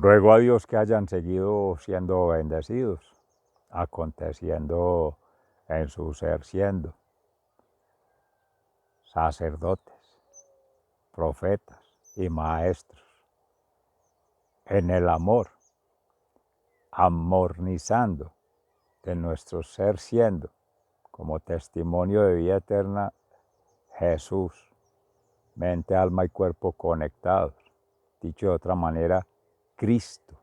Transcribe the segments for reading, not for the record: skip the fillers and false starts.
Ruego a Dios que hayan seguido siendo bendecidos, aconteciendo en su ser siendo sacerdotes, profetas y maestros, en el amor, amornizando de nuestro ser siendo, como testimonio de vida eterna, Jesús, mente, alma y cuerpo conectados. Dicho de otra manera, Cristo,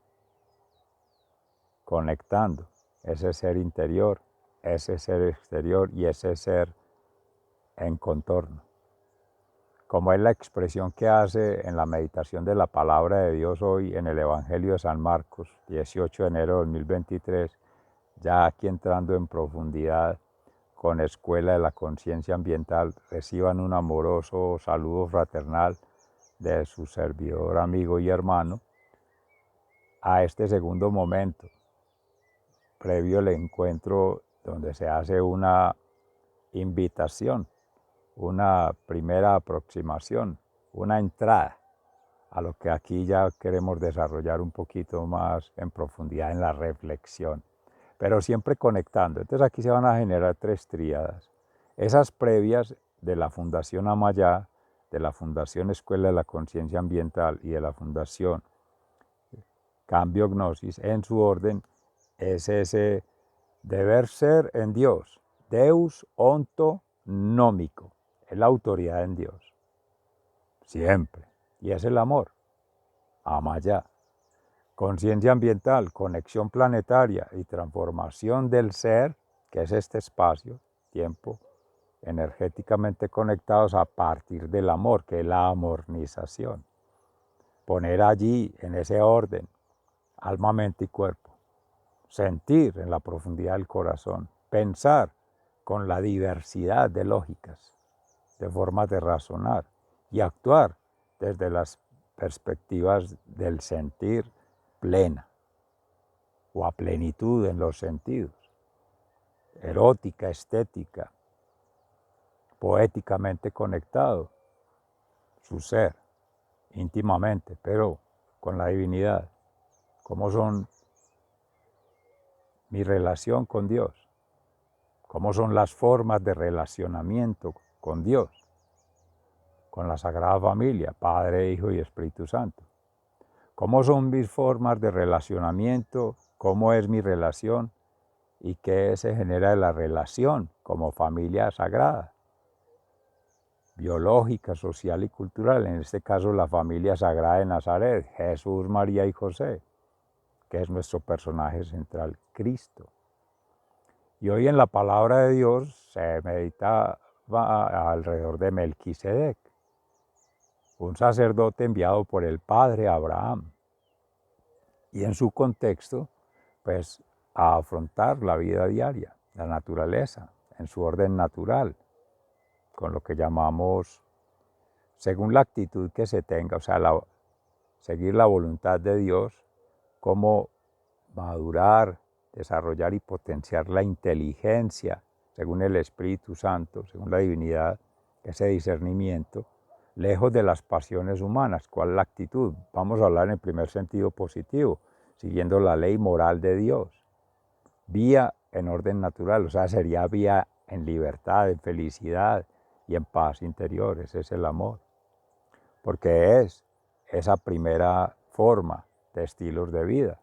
conectando ese ser interior, ese ser exterior y ese ser en contorno. Como es la expresión que hace en la meditación de la palabra de Dios hoy en el Evangelio de San Marcos, 18 de enero de 2023, ya aquí entrando en profundidad con Escuela de la Conciencia Ambiental, reciban un amoroso saludo fraternal de su servidor, amigo y hermano, a este segundo momento, previo al encuentro donde se hace una invitación, una primera aproximación, una entrada a lo que aquí ya queremos desarrollar un poquito más en profundidad en la reflexión, pero siempre conectando. Entonces aquí se van a generar tres tríadas. Esas previas de la Fundación Amayá, de la Fundación Escuela de la Conciencia Ambiental y de la Fundación Cambio Gnosis, en su orden, es ese deber ser en Dios, Deus onto nómico, es la autoridad en Dios, siempre, y es el amor, Amayá. Conciencia ambiental, conexión planetaria y transformación del ser, que es este espacio, tiempo, energéticamente conectados a partir del amor, que es la amornización. Poner allí, en ese orden, alma, mente y cuerpo. Sentir en la profundidad del corazón. Pensar con la diversidad de lógicas, de formas de razonar. Y actuar desde las perspectivas del sentir plena o a plenitud en los sentidos. Erótica, estética, poéticamente conectado, su ser, íntimamente, pero con la divinidad. ¿Cómo son mi relación con Dios? ¿Cómo son las formas de relacionamiento con Dios? Con la Sagrada Familia, Padre, Hijo y Espíritu Santo. ¿Cómo son mis formas de relacionamiento? ¿Cómo es mi relación? ¿Y qué se genera de la relación como familia sagrada? Biológica, social y cultural, en este caso la familia sagrada de Nazaret, Jesús, María y José, que es nuestro personaje central, Cristo. Y hoy en la palabra de Dios se medita alrededor de Melquisedec, un sacerdote enviado por el padre Abraham. Y en su contexto, pues a afrontar la vida diaria, la naturaleza, en su orden natural, con lo que llamamos, según la actitud que se tenga, o sea, seguir la voluntad de Dios, cómo madurar, desarrollar y potenciar la inteligencia, según el Espíritu Santo, según la divinidad, ese discernimiento, lejos de las pasiones humanas. ¿Cuál es la actitud? Vamos a hablar en el primer sentido positivo, siguiendo la ley moral de Dios. Vía en orden natural, o sea, sería vía en libertad, en felicidad y en paz interior. Ese es el amor. Porque es esa primera forma de estilos de vida.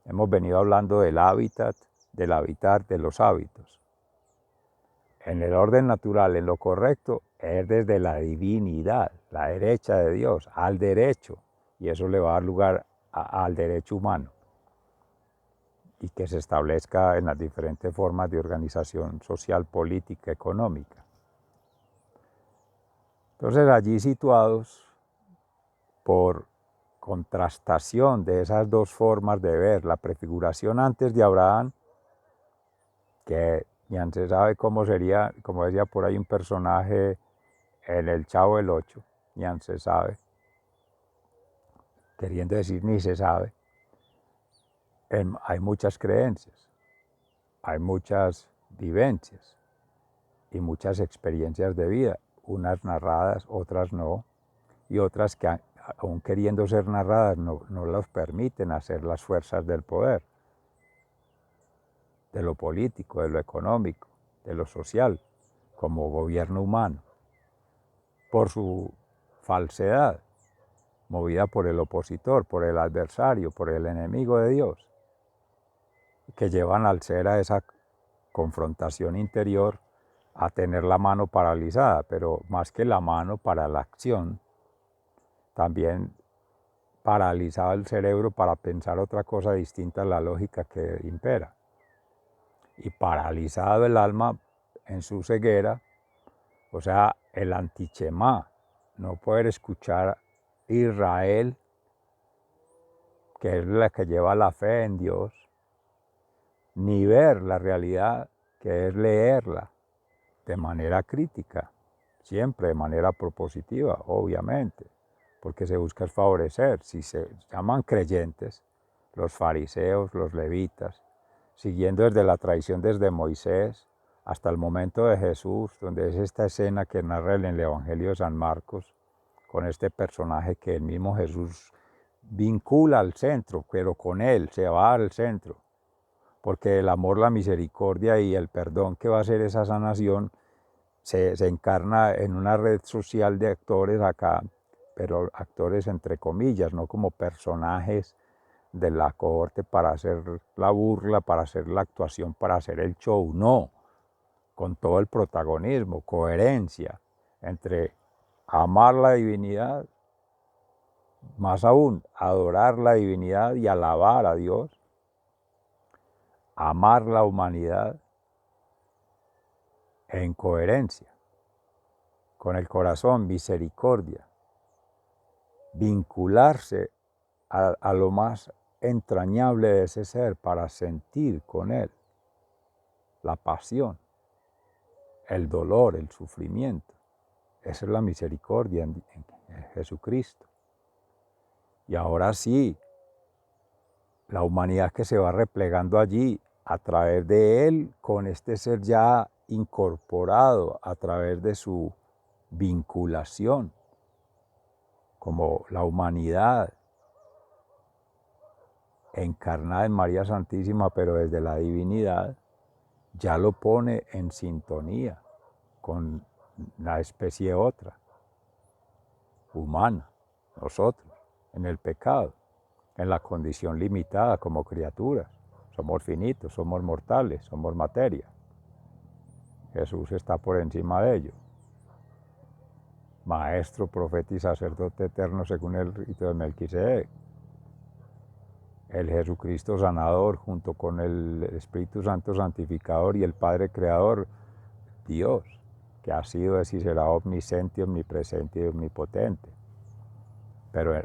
Hemos venido hablando del hábitat, del habitar, de los hábitos. En el orden natural, en lo correcto, es desde la divinidad, la derecha de Dios, al derecho. Y eso le va a dar lugar al derecho humano. Y que se establezca en las diferentes formas de organización social, política, económica. Entonces allí situados por contrastación de esas dos formas de ver, la prefiguración antes de Abraham, que ya se sabe cómo sería, como decía por ahí un personaje en El Chavo del Ocho, ya se sabe, queriendo decir ni se sabe. Hay muchas creencias, hay muchas vivencias y muchas experiencias de vida, unas narradas, otras no, y otras que aún queriendo ser narradas, no los permiten hacer las fuerzas del poder, de lo político, de lo económico, de lo social, como gobierno humano, por su falsedad, movida por el opositor, por el adversario, por el enemigo de Dios, que llevan al ser a esa confrontación interior a tener la mano paralizada, pero más que la mano para la acción, también paralizado el cerebro para pensar otra cosa distinta a la lógica que impera. Y paralizado el alma en su ceguera, o sea, el antichemá, no poder escuchar Israel, que es la que lleva la fe en Dios, ni ver la realidad, que es leerla de manera crítica, siempre de manera propositiva, obviamente, porque se busca favorecer. Si se llaman creyentes, los fariseos, los levitas, siguiendo desde la tradición desde Moisés hasta el momento de Jesús, donde es esta escena que narra en el Evangelio de San Marcos, con este personaje que el mismo Jesús vincula al centro, pero con él se va al centro, porque el amor, la misericordia y el perdón que va a ser esa sanación se encarna en una red social de actores acá, pero actores entre comillas, no como personajes de la cohorte para hacer la burla, para hacer la actuación, para hacer el show, no, con todo el protagonismo, coherencia entre amar la divinidad, más aún adorar la divinidad y alabar a Dios, amar la humanidad en coherencia, con el corazón, misericordia, vincularse a lo más entrañable de ese ser para sentir con él la pasión, el dolor, el sufrimiento. Esa es la misericordia en Jesucristo. Y ahora sí, la humanidad que se va replegando allí a través de él, con este ser ya incorporado a través de su vinculación, como la humanidad encarnada en María Santísima, pero desde la divinidad, ya lo pone en sintonía con la especie otra, humana, nosotros, en el pecado, en la condición limitada como criaturas. Somos finitos, somos mortales, somos materia. Jesús está por encima de ello. Maestro, profeta y sacerdote eterno según el rito de Melquisedec. El Jesucristo sanador junto con el Espíritu Santo santificador y el Padre creador, Dios, que ha sido, es y será omnisciente, omnipresente y omnipotente. Pero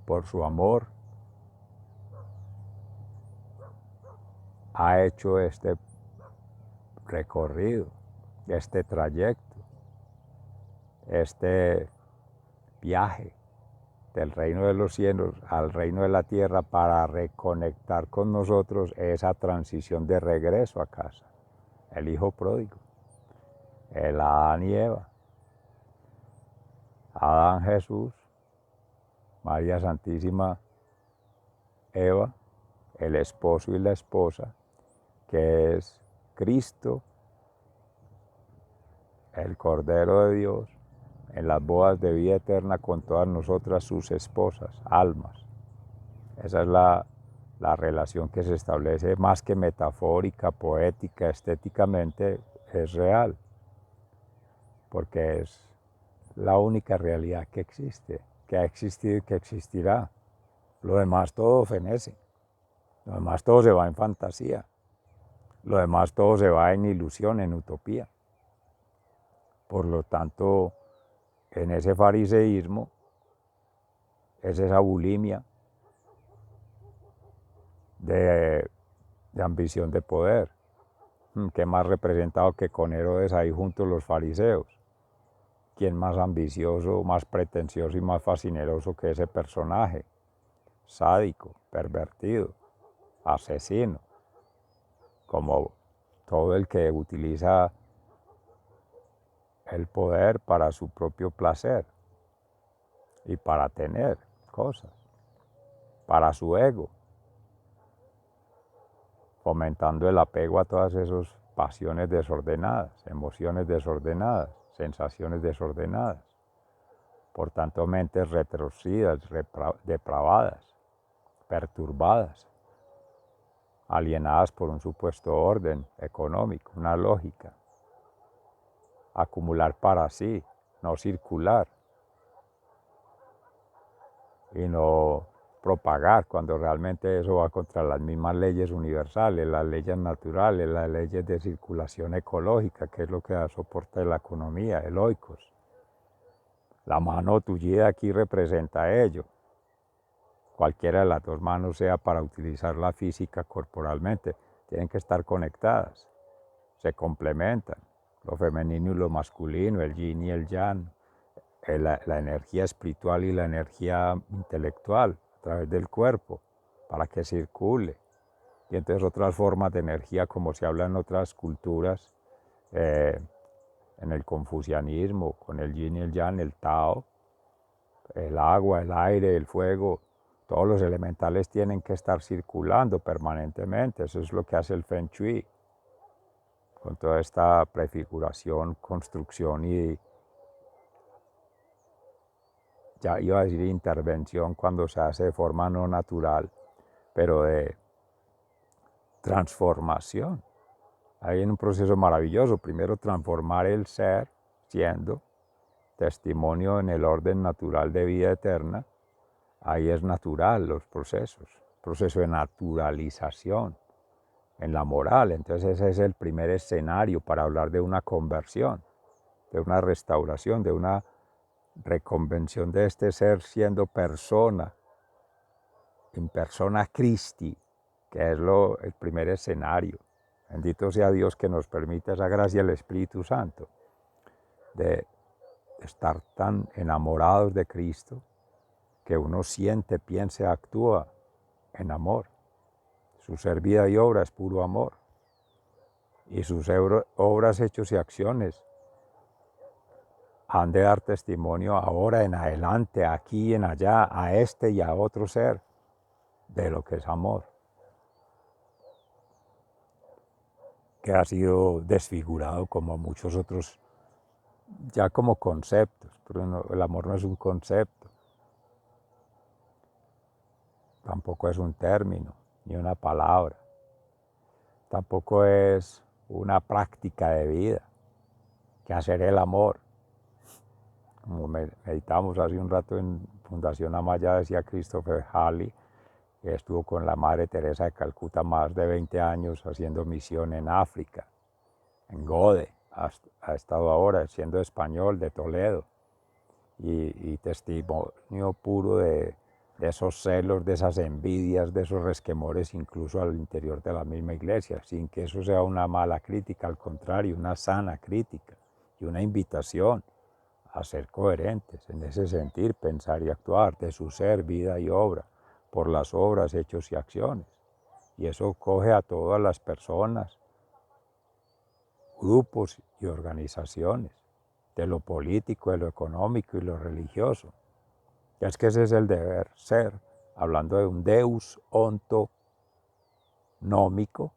por su amor ha hecho este recorrido, este trayecto, este viaje del reino de los cielos al reino de la tierra para reconectar con nosotros esa transición de regreso a casa. El hijo pródigo, el Adán y Eva, Adán Jesús, María Santísima Eva, el esposo y la esposa, que es Cristo, el Cordero de Dios, en las bodas de vida eterna con todas nosotras sus esposas, almas. Esa es la relación que se establece, más que metafórica, poética, estéticamente, es real, porque es la única realidad que existe, que ha existido y que existirá. Lo demás todo fenece, lo demás todo se va en fantasía, lo demás todo se va en ilusión, en utopía. Por lo tanto, en ese fariseísmo, es esa bulimia de ambición de poder, que más representado que con Herodes ahí juntos los fariseos. ¿Quién más ambicioso, más pretencioso y más fascineroso que ese personaje? Sádico, pervertido, asesino, como todo el que utiliza el poder para su propio placer. y para tener cosas, para su ego, fomentando el apego a todas esas pasiones desordenadas, emociones desordenadas, sensaciones desordenadas. Por tanto, mentes retorcidas, depravadas, perturbadas, alienadas por un supuesto orden económico, una lógica. Acumular para sí, no circular. Y no propagar cuando realmente eso va contra las mismas leyes universales, las leyes naturales, las leyes de circulación ecológica, que es lo que da soporte a la economía, el oikos. La mano tullida aquí representa ello. Cualquiera de las dos manos, sea para utilizar la física corporalmente, tienen que estar conectadas, se complementan, lo femenino y lo masculino, el yin y el yang, la energía espiritual y la energía intelectual a través del cuerpo, para que circule. Y entonces otras formas de energía, como se habla en otras culturas, en el confucianismo, con el yin y el yang, el Tao, el agua, el aire, el fuego, todos los elementales tienen que estar circulando permanentemente. Eso es lo que hace el Feng Shui, con toda esta prefiguración, construcción y, ya iba a decir intervención cuando se hace de forma no natural, pero de transformación. Hay un proceso maravilloso. Primero, transformar el ser, siendo testimonio en el orden natural de vida eterna. Ahí es natural los procesos, proceso de naturalización en la moral. Entonces ese es el primer escenario para hablar de una conversión, de una restauración, de una reconvención de este ser siendo persona, en persona Christi, que es el primer escenario. Bendito sea Dios que nos permite esa gracia del Espíritu Santo, de estar tan enamorados de Cristo, que uno siente, piensa, actúa en amor. Su ser, vida y obra es puro amor. Y sus obras, hechos y acciones han de dar testimonio ahora en adelante, aquí y en allá, a este y a otro ser, de lo que es amor, que ha sido desfigurado como muchos otros, ya como conceptos, pero el amor no es un concepto, tampoco es un término, ni una palabra, tampoco es una práctica de vida, que hacer el amor. Como meditamos hace un rato en Fundación Amaya, decía Christopher Halley, que estuvo con la Madre Teresa de Calcuta más de 20 años haciendo misión en África, en Gode, ha estado ahora siendo español de Toledo, y testimonio puro de esos celos, de esas envidias, de esos resquemores, incluso al interior de la misma iglesia, sin que eso sea una mala crítica, al contrario, una sana crítica y una invitación a ser coherentes en ese sentir, pensar y actuar de su ser, vida y obra, por las obras, hechos y acciones. Y eso coge a todas las personas, grupos y organizaciones, de lo político, de lo económico y lo religioso. Y es que ese es el deber ser, hablando de un Deus ontonómico,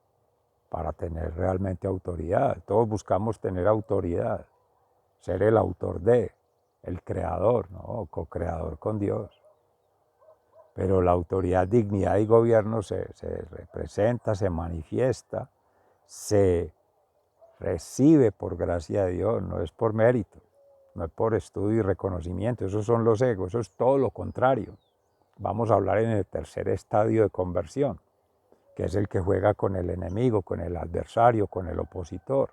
para tener realmente autoridad. Todos buscamos tener autoridad, ser el autor de, el creador, ¿no? Co-creador con Dios. Pero la autoridad, dignidad y gobierno se representa, se manifiesta, se recibe por gracia de Dios, no es por mérito, no es por estudio y reconocimiento. Esos son los egos, eso es todo lo contrario. Vamos a hablar en el tercer estadio de conversión, que es el que juega con el enemigo, con el adversario, con el opositor.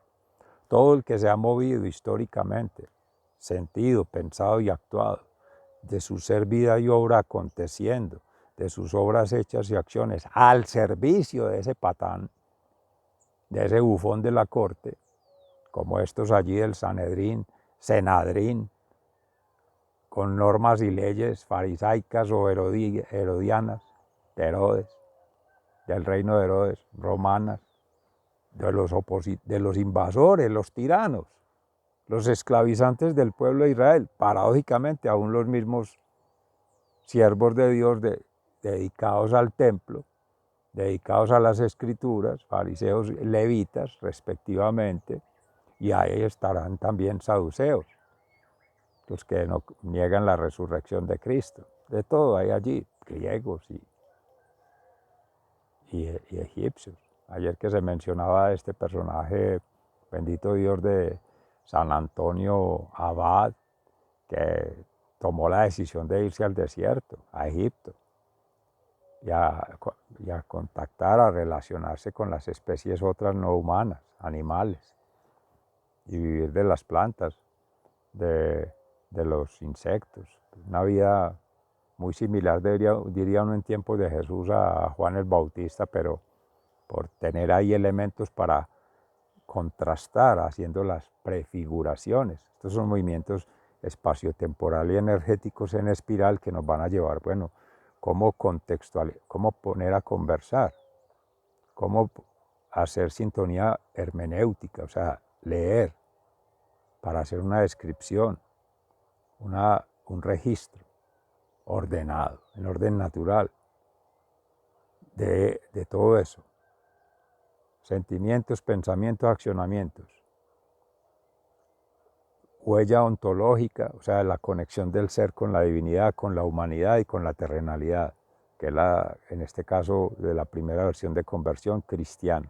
Todo el que se ha movido históricamente, sentido, pensado y actuado, de su ser, vida y obra aconteciendo, de sus obras hechas y acciones, al servicio de ese patán, de ese bufón de la corte, como estos allí del Sanedrín, Senadrín, con normas y leyes farisaicas o herodianas, de Herodes, del reino de Herodes, romanas, de los invasores, los tiranos, los esclavizantes del pueblo de Israel, paradójicamente aún los mismos siervos de Dios dedicados al templo, dedicados a las escrituras, fariseos, levitas respectivamente, y ahí estarán también saduceos, los que no niegan la resurrección de Cristo. De todo hay allí, griegos y egipcios. Ayer que se mencionaba este personaje, bendito Dios, de San Antonio Abad, que tomó la decisión de irse al desierto, a Egipto, y a contactar, a relacionarse con las especies otras no humanas, animales, y vivir de las plantas, de los insectos. Una vida muy similar, diría uno en tiempos de Jesús, a Juan el Bautista, pero por tener ahí elementos para contrastar, haciendo las prefiguraciones. Estos son movimientos espaciotemporal y energéticos en espiral que nos van a llevar, bueno, cómo cómo poner a conversar, cómo hacer sintonía hermenéutica, o sea, leer para hacer una descripción, un registro ordenado, en orden natural, de todo eso. Sentimientos, pensamientos, accionamientos. Huella ontológica, o sea, la conexión del ser con la divinidad, con la humanidad y con la terrenalidad, que es en este caso de la primera versión de conversión, cristiano.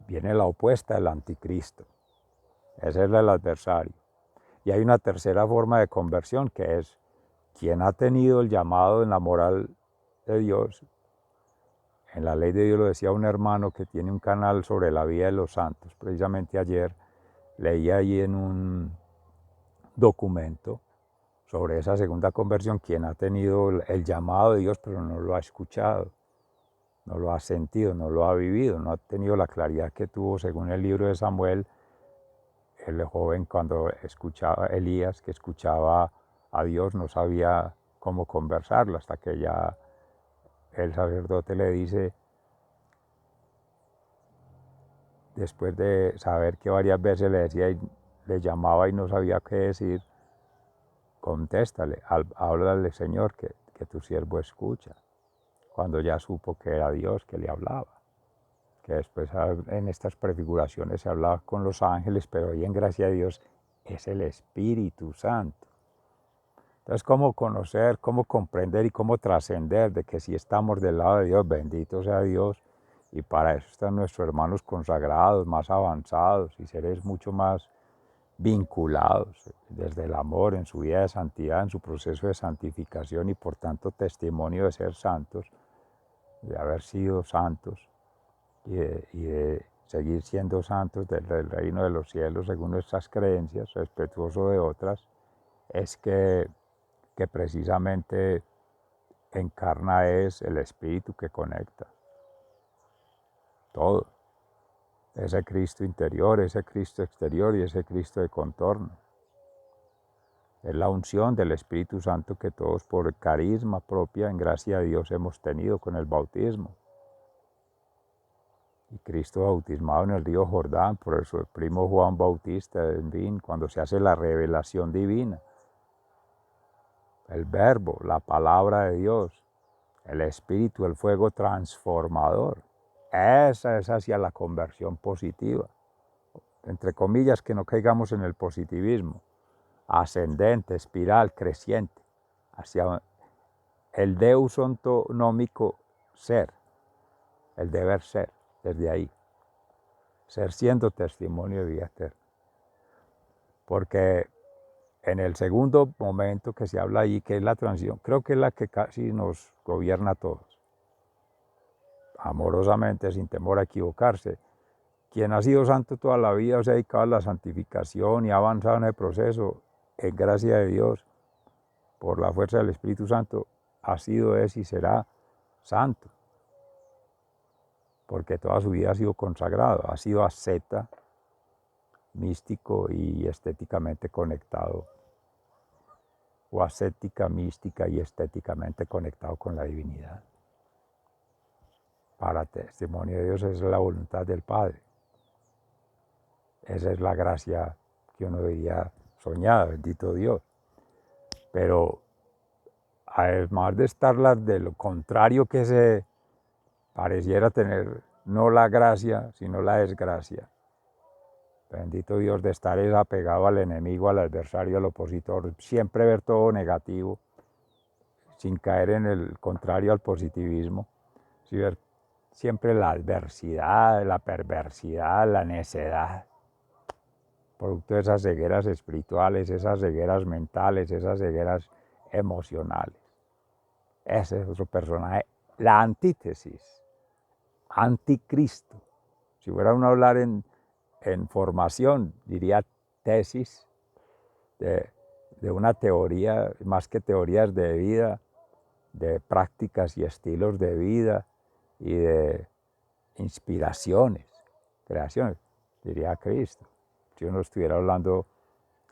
Viene la opuesta, el anticristo. Ese es el adversario. Y hay una tercera forma de conversión, que es quien ha tenido el llamado en la moral de Dios. En la ley de Dios lo decía un hermano que tiene un canal sobre la vida de los santos. Precisamente ayer leí ahí en un documento sobre esa segunda conversión, quien ha tenido el llamado de Dios, pero no lo ha escuchado, no lo ha sentido, no lo ha vivido, no ha tenido la claridad que tuvo, según el libro de Samuel, el joven cuando escuchaba Elías, que escuchaba a Dios, no sabía cómo conversarlo, hasta que ya el sacerdote le dice, después de saber que varias veces le decía y le llamaba y no sabía qué decir, contéstale, háblale, Señor, que tu siervo escucha. Cuando ya supo que era Dios que le hablaba, que después en estas prefiguraciones se hablaba con los ángeles, pero hoy en gracia de Dios es el Espíritu Santo. Entonces, ¿cómo conocer, cómo comprender y cómo trascender de que si estamos del lado de Dios, bendito sea Dios, y para eso están nuestros hermanos consagrados, más avanzados y seres mucho más vinculados desde el amor en su vida de santidad, en su proceso de santificación y por tanto testimonio de ser santos, de haber sido santos y de seguir siendo santos del reino de los cielos según nuestras creencias, respetuoso de otras, es que precisamente encarna es el Espíritu que conecta todo. Ese Cristo interior, ese Cristo exterior y ese Cristo de contorno. Es la unción del Espíritu Santo que todos por carisma propia, en gracia de Dios, hemos tenido con el bautismo. Y Cristo bautismado en el río Jordán por su primo Juan Bautista, en fin, cuando se hace la revelación divina. El verbo, la palabra de Dios, el Espíritu, el fuego transformador. Esa es hacia la conversión positiva. Entre comillas, que no caigamos en el positivismo. Ascendente, espiral, creciente, hacia el Deus ontonómico ser, el deber ser, desde ahí. Ser siendo testimonio de vida eterna. Porque en el segundo momento que se habla ahí, que es la transición, creo que es la que casi nos gobierna a todos. Amorosamente, sin temor a equivocarse. Quien ha sido santo toda la vida, se ha dedicado a la santificación y ha avanzado en el proceso, en gracia de Dios, por la fuerza del Espíritu Santo, ha sido, es y será santo. Porque toda su vida ha sido consagrado, ha sido asceta, místico y estéticamente conectado, o ascética, mística y estéticamente conectado con la divinidad. Para testimonio de Dios, esa es la voluntad del Padre. Esa es la gracia que uno diría soñada, bendito Dios. Pero además de estar de lo contrario que se pareciera tener, no la gracia, sino la desgracia. Bendito Dios, de estar apegado al enemigo, al adversario, al opositor, siempre ver todo negativo, sin caer en el contrario al positivismo, sí ver siempre la adversidad, la perversidad, la necedad, producto de esas cegueras espirituales, esas cegueras mentales, esas cegueras emocionales. Ese es otro personaje, la antítesis, anticristo. Si fuera uno a hablar en formación, diría tesis de una teoría, más que teorías de vida, de prácticas y estilos de vida y de inspiraciones, creaciones, diría Cristo. Si uno estuviera hablando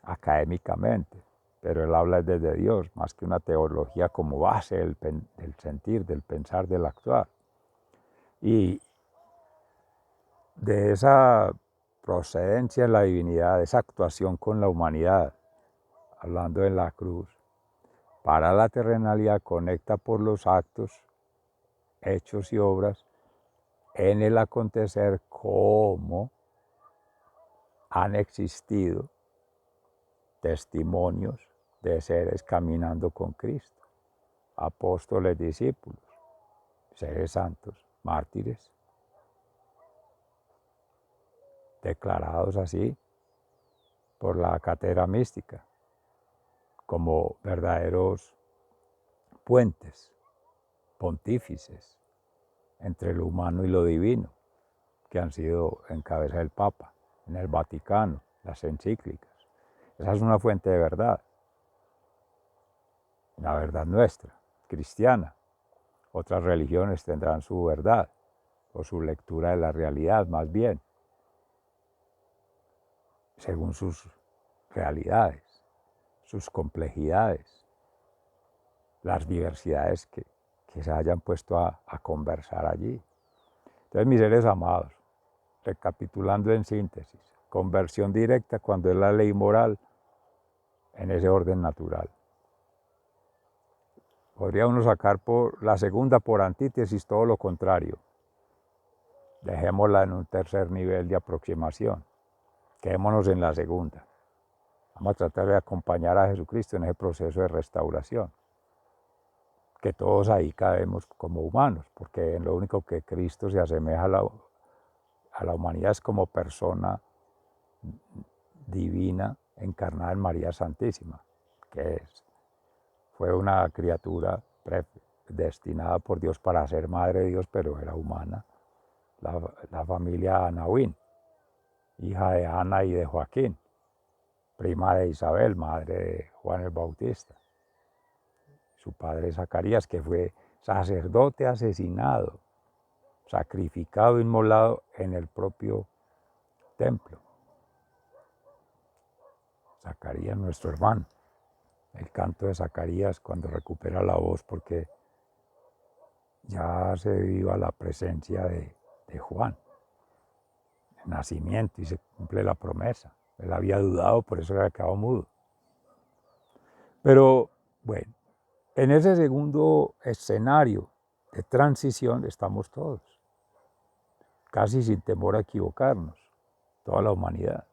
académicamente, pero él habla desde Dios, más que una teología como base del sentir, del pensar, del actuar. Y de esa procedencia en la divinidad, de esa actuación con la humanidad, hablando en la cruz, para la terrenalidad conecta por los actos, hechos y obras en el acontecer como han existido testimonios de seres caminando con Cristo, apóstoles, discípulos, seres santos, mártires, declarados así por la cátedra mística como verdaderos puentes, pontífices entre lo humano y lo divino, que han sido en cabeza del Papa, en el Vaticano, las encíclicas. Esa es una fuente de verdad, la verdad nuestra, cristiana. Otras religiones tendrán su verdad, o su lectura de la realidad más bien, según sus realidades, sus complejidades, las diversidades que se hayan puesto a conversar allí. Entonces, mis seres amados, recapitulando en síntesis, conversión directa cuando es la ley moral en ese orden natural. Podría uno sacar por la segunda, por antítesis, todo lo contrario. Dejémosla en un tercer nivel de aproximación. Quedémonos en la segunda. Vamos a tratar de acompañar a Jesucristo en ese proceso de restauración. Que todos ahí caemos como humanos, porque en lo único que Cristo se asemeja a la humanidad es como persona divina encarnada en María Santísima, que fue una criatura destinada por Dios para ser madre de Dios, pero era humana. La familia Anahuín, hija de Ana y de Joaquín, prima de Isabel, madre de Juan el Bautista. Su padre Zacarías, que fue sacerdote asesinado, sacrificado, inmolado en el propio templo. Zacarías, nuestro hermano. El canto de Zacarías cuando recupera la voz, porque ya se viva la presencia de Juan, el nacimiento, y se cumple la promesa. Él había dudado, por eso había quedado mudo. Pero bueno, en ese segundo escenario de transición estamos todos, casi sin temor a equivocarnos, toda la humanidad.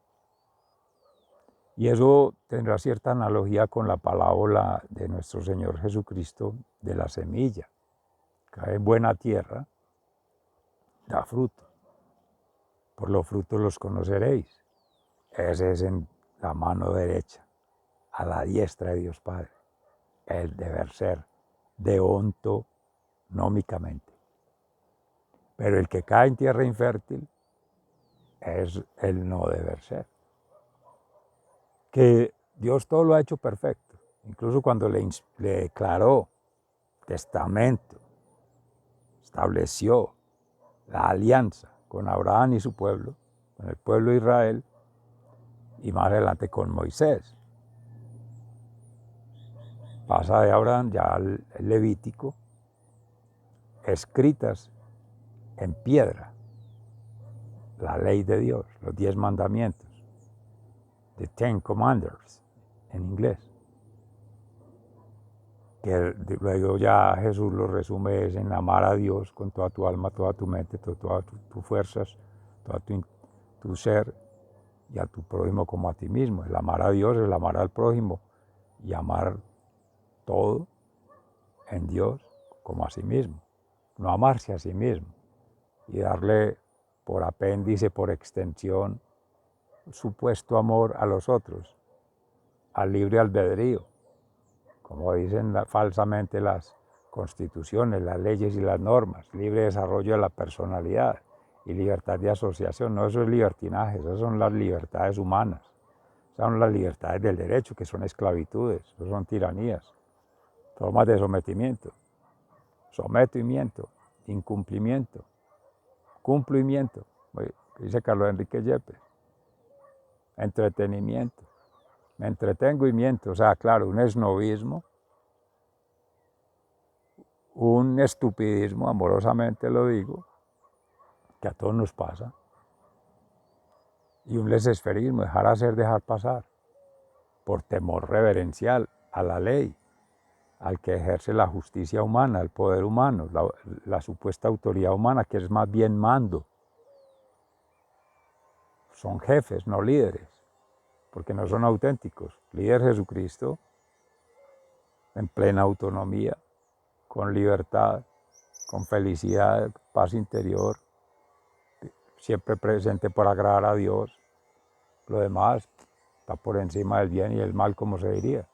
Y eso tendrá cierta analogía con la parábola de nuestro Señor Jesucristo de la semilla. Cae en buena tierra, da fruto. Por los frutos los conoceréis. Ese es en la mano derecha, a la diestra de Dios Padre, el deber ser deontonómicamente. Pero el que cae en tierra infértil es el no deber ser. Que Dios todo lo ha hecho perfecto, incluso cuando le declaró testamento, estableció la alianza con Abraham y su pueblo, con el pueblo de Israel, y más adelante con Moisés. Pasa de Abraham ya al Levítico, escritas en piedra, la ley de Dios, los 10 mandamientos, the Ten Commandments en inglés. que luego ya Jesús lo resume es en amar a Dios con toda tu alma, toda tu mente, todas tus fuerzas, todo tu ser, y a tu prójimo como a ti mismo. El amar a Dios, el amar al prójimo y amar todo en Dios como a sí mismo. No amarse a sí mismo y darle por apéndice, por extensión, supuesto amor a los otros, al libre albedrío, como dicen falsamente las constituciones, las leyes y las normas, libre desarrollo de la personalidad y libertad de asociación. No, eso es libertinaje, esas son las libertades humanas, esas son las libertades del derecho, que son esclavitudes, eso son tiranías, formas de sometimiento, sometimiento, incumplimiento, cumplimiento, dice Carlos Enrique Yepes, entretenimiento, me entretengo y miento, o sea, claro, un esnovismo, un estupidismo, amorosamente lo digo, que a todos nos pasa, y un laissez-fairismo, dejar hacer, dejar pasar, por temor reverencial a la ley, al que ejerce la justicia humana, el poder humano, la supuesta autoridad humana, que es más bien mando. Son jefes, no líderes, porque no son auténticos. Líder Jesucristo, en plena autonomía, con libertad, con felicidad, paz interior, siempre presente por agradar a Dios. Lo demás está por encima del bien y el mal, como se diría.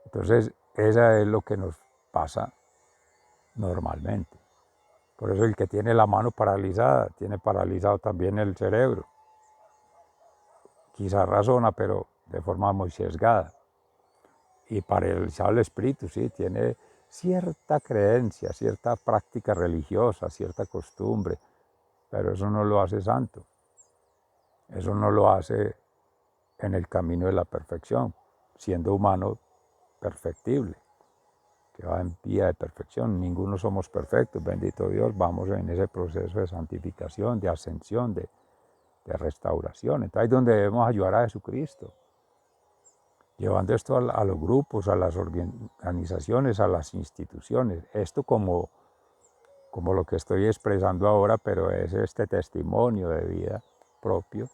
Entonces, esa es lo que nos pasa normalmente. Por eso el que tiene la mano paralizada, tiene paralizado también el cerebro. Quizás razona, pero de forma muy sesgada. Y paralizado el espíritu, sí, tiene cierta creencia, cierta práctica religiosa, cierta costumbre, pero eso no lo hace santo. Eso no lo hace en el camino de la perfección, siendo humano perfectible, que va en vía de perfección. Ninguno somos perfectos, bendito Dios, vamos en ese proceso de santificación, de ascensión, de restauración. Entonces ahí es donde debemos ayudar a Jesucristo, llevando esto a los grupos, a las organizaciones, a las instituciones. Esto como lo que estoy expresando ahora, pero es este testimonio de vida propio,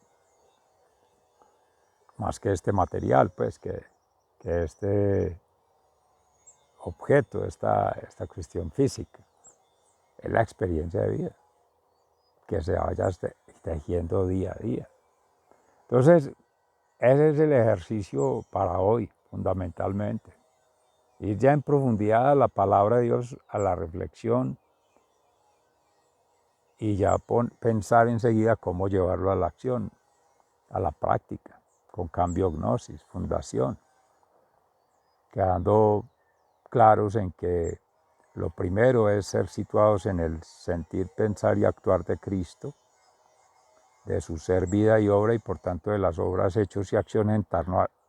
más que este material, pues, que este objeto, esta cuestión física, es la experiencia de vida, que se vaya tejiendo día a día. Entonces, ese es el ejercicio para hoy, fundamentalmente. Ir ya en profundidad a la palabra de Dios, a la reflexión, y ya pensar enseguida cómo llevarlo a la acción, a la práctica, con cambio, gnosis, fundación, quedando claros en que lo primero es ser situados en el sentir, pensar y actuar de Cristo, de su ser, vida y obra, y por tanto de las obras, hechos y acciones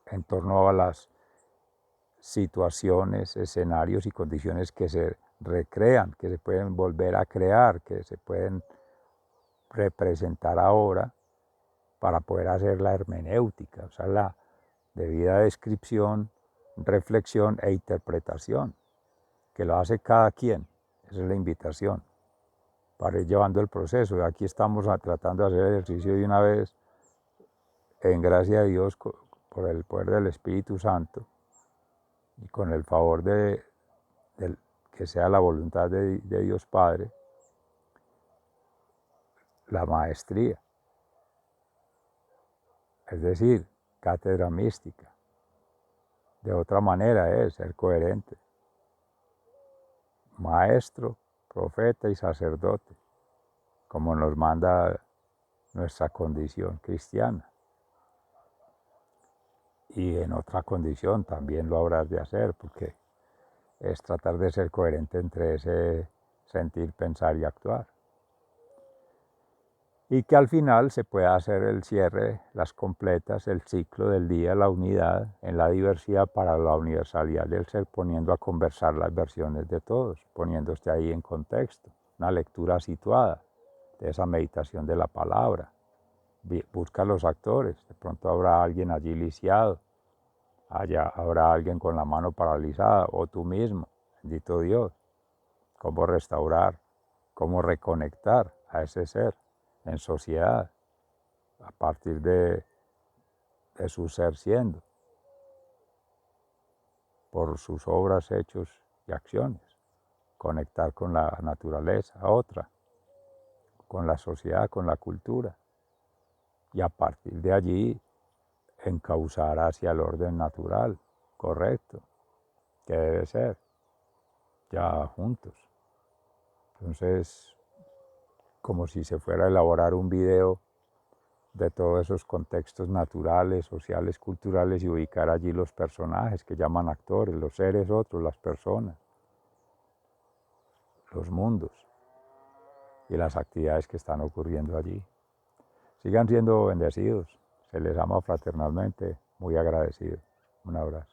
en torno a las situaciones, escenarios y condiciones que se recrean, que se pueden volver a crear, que se pueden representar ahora para poder hacer la hermenéutica, o sea, la debida descripción, reflexión e interpretación, que lo hace cada quien. Esa es la invitación para ir llevando el proceso. Y aquí estamos tratando de hacer el ejercicio de una vez, en gracia de Dios, por el poder del Espíritu Santo y con el favor de que sea la voluntad de Dios Padre, la maestría, es decir, cátedra mística. De otra manera es ser coherente. Maestro, profeta y sacerdote, como nos manda nuestra condición cristiana. Y en otra condición también lo habrás de hacer, porque es tratar de ser coherente entre ese sentir, pensar y actuar. Y que al final se pueda hacer el cierre, las completas, el ciclo del día, la unidad en la diversidad para la universalidad del ser, poniendo a conversar las versiones de todos, poniéndose ahí en contexto, una lectura situada de esa meditación de la palabra. Busca los actores, de pronto habrá alguien allí lisiado, habrá alguien con la mano paralizada o tú mismo, bendito Dios. Cómo restaurar, cómo reconectar a ese ser en sociedad a partir de su ser siendo, por sus obras, hechos y acciones. Conectar con la naturaleza, otra, con la sociedad, con la cultura. Y a partir de allí encauzar hacia el orden natural, correcto, que debe ser, ya juntos. Entonces, como si se fuera a elaborar un video de todos esos contextos naturales, sociales, culturales y ubicar allí los personajes que llaman actores, los seres otros, las personas, los mundos y las actividades que están ocurriendo allí. Sigan siendo bendecidos, se les ama fraternalmente, muy agradecido. Un abrazo.